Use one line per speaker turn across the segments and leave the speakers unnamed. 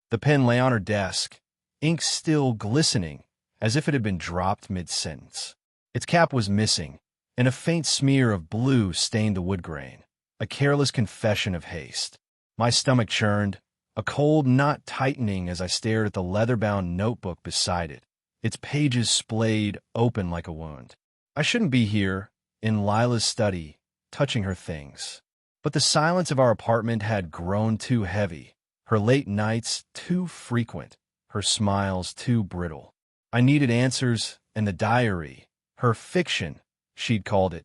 The pen lay on her desk, ink still glistening, as if it had been dropped mid-sentence. Its cap was missing, and a faint smear of blue stained the wood grain, a careless confession of haste. My stomach churned, a cold knot tightening as I stared at the leather-bound notebook beside it, its pages splayed open like a wound. I shouldn't be here, in Lila's study, touching her things. But the silence of our apartment had grown too heavy, her late nights too frequent, her smiles too brittle. I needed answers, and the diary, her fiction, she'd called it,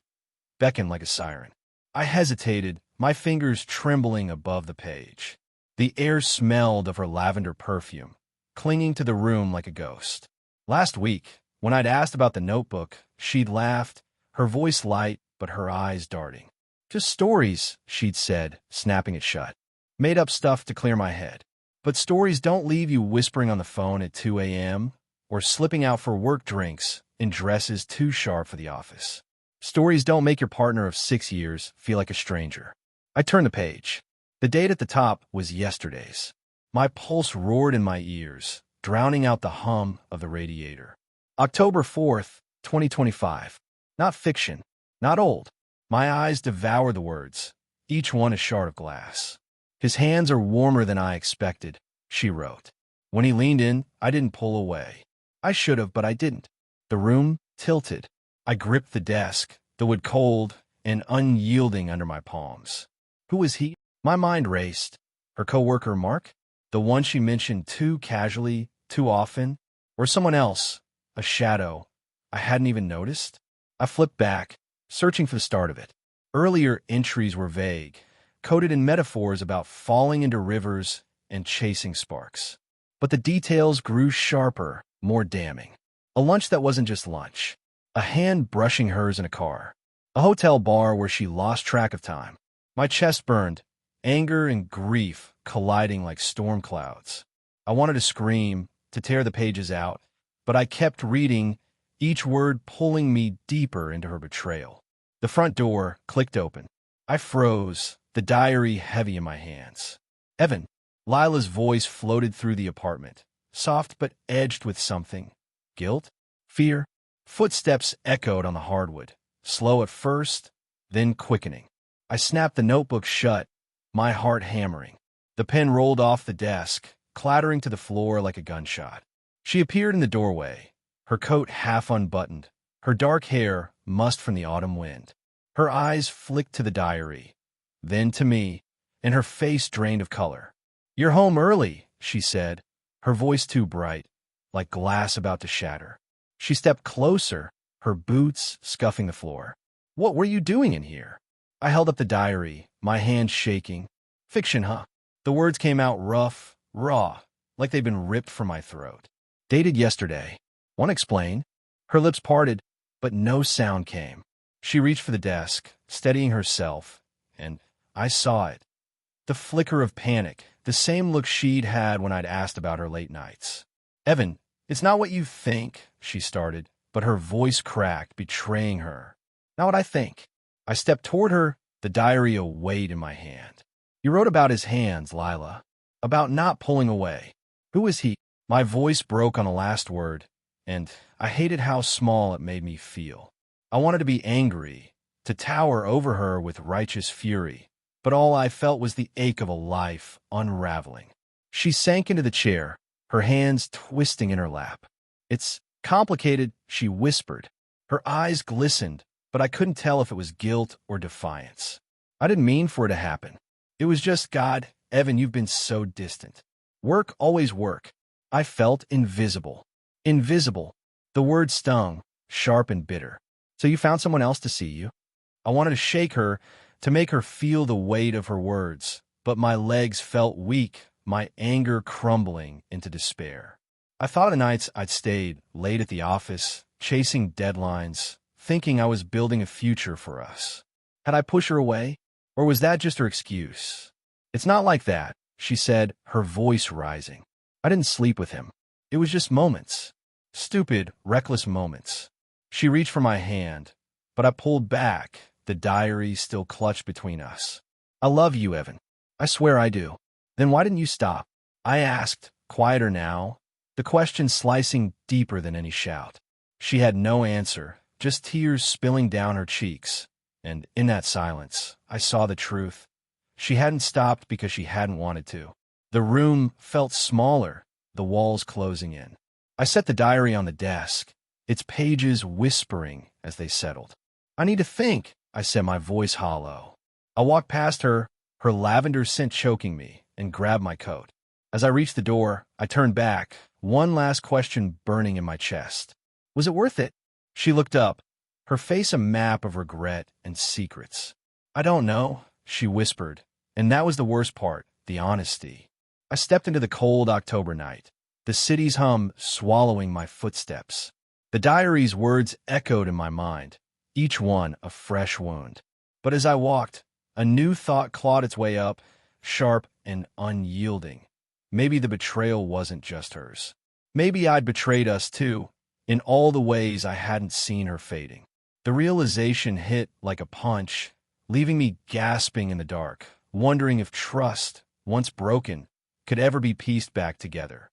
beckoned like a siren. I hesitated, my fingers trembling above the page. The air smelled of her lavender perfume, clinging to the room like a ghost. Last week, when I'd asked about the notebook, she'd laughed, her voice light but her eyes darting. Just stories, she'd said, snapping it shut. Made up stuff to clear my head. But stories don't leave you whispering on the phone at 2 a.m. or slipping out for work drinks in dresses too sharp for the office. Stories don't make your partner of 6 years feel like a stranger. I turned the page. The date at the top was yesterday's. My pulse roared in my ears, drowning out the hum of the radiator. October 4th, 2025. Not fiction, not old. My eyes devour the words, each one a shard of glass. His hands are warmer than I expected, she wrote. When he leaned in, I didn't pull away. I should have, but I didn't. The room tilted. I gripped the desk, the wood cold and unyielding under my palms. Who was he? My mind raced. Her coworker, Mark? The one she mentioned too casually, too often? Or someone else? A shadow I hadn't even noticed? I flipped back, searching for the start of it. Earlier entries were vague, coated in metaphors about falling into rivers and chasing sparks. But the details grew sharper, more damning. A lunch that wasn't just lunch. A hand brushing hers in a car. A hotel bar where she lost track of time. My chest burned, anger and grief colliding like storm clouds. I wanted to scream, to tear the pages out, but I kept reading, each word pulling me deeper into her betrayal. The front door clicked open. I froze, the diary heavy in my hands. Evan. Lila's voice floated through the apartment, soft but edged with something. Guilt? Fear? Footsteps echoed on the hardwood, slow at first, then quickening. I snapped the notebook shut, my heart hammering. The pen rolled off the desk, clattering to the floor like a gunshot. She appeared in the doorway, her coat half unbuttoned, her dark hair mussed from the autumn wind. Her eyes flicked to the diary, then to me, and her face drained of color. "You're home early," she said, her voice too bright, like glass about to shatter. She stepped closer, her boots scuffing the floor. "What were you doing in here?" I held up the diary, my hand shaking. "Fiction, huh?" The words came out rough, raw, like they'd been ripped from my throat. "Dated yesterday. Want to explain?" Her lips parted, but no sound came. She reached for the desk, steadying herself, and I saw it. The flicker of panic, the same look she'd had when I'd asked about her late nights. "Evan, it's not what you think," she started, but her voice cracked, betraying her. "Not what I think." I stepped toward her, the diary a weight in my hand. "You wrote about his hands, Lila. About not pulling away. Who is he?" My voice broke on the last word, and I hated how small it made me feel. I wanted to be angry, to tower over her with righteous fury, but all I felt was the ache of a life unraveling. She sank into the chair, her hands twisting in her lap. "It's complicated," she whispered. Her eyes glistened, but I couldn't tell if it was guilt or defiance. "I didn't mean for it to happen. It was just God. Evan, you've been so distant. Work, always work." I felt invisible. Invisible. The word stung, sharp and bitter. "So you found someone else to see you?" I wanted to shake her, to make her feel the weight of her words, but my legs felt weak, my anger crumbling into despair. I thought of the nights I'd stayed late at the office, chasing deadlines, thinking I was building a future for us. Had I pushed her away? Or was that just her excuse? "It's not like that," she said, her voice rising. "I didn't sleep with him. It was just moments. Stupid, reckless moments." She reached for my hand, but I pulled back, the diary still clutched between us. "I love you, Evan. I swear I do." "Then why didn't you stop?" I asked, quieter now, the question slicing deeper than any shout. She had no answer, just tears spilling down her cheeks. And in that silence, I saw the truth. She hadn't stopped because she hadn't wanted to. The room felt smaller, the walls closing in. I set the diary on the desk, its pages whispering as they settled. I need to think, I said, my voice hollow. I walked past her, her lavender scent choking me, and grabbed my coat. As I reached the door, I turned back, one last question burning in my chest. Was it worth it? She looked up, her face a map of regret and secrets. I don't know, she whispered, and that was the worst part, the honesty. I stepped into the cold October night, the city's hum swallowing my footsteps. The diary's words echoed in my mind, each one a fresh wound. But as I walked, a new thought clawed its way up, sharp and unyielding. Maybe the betrayal wasn't just hers. Maybe I'd betrayed us too, in all the ways I hadn't seen her fading. The realization hit like a punch, leaving me gasping in the dark, wondering if trust, once broken, could ever be pieced back together.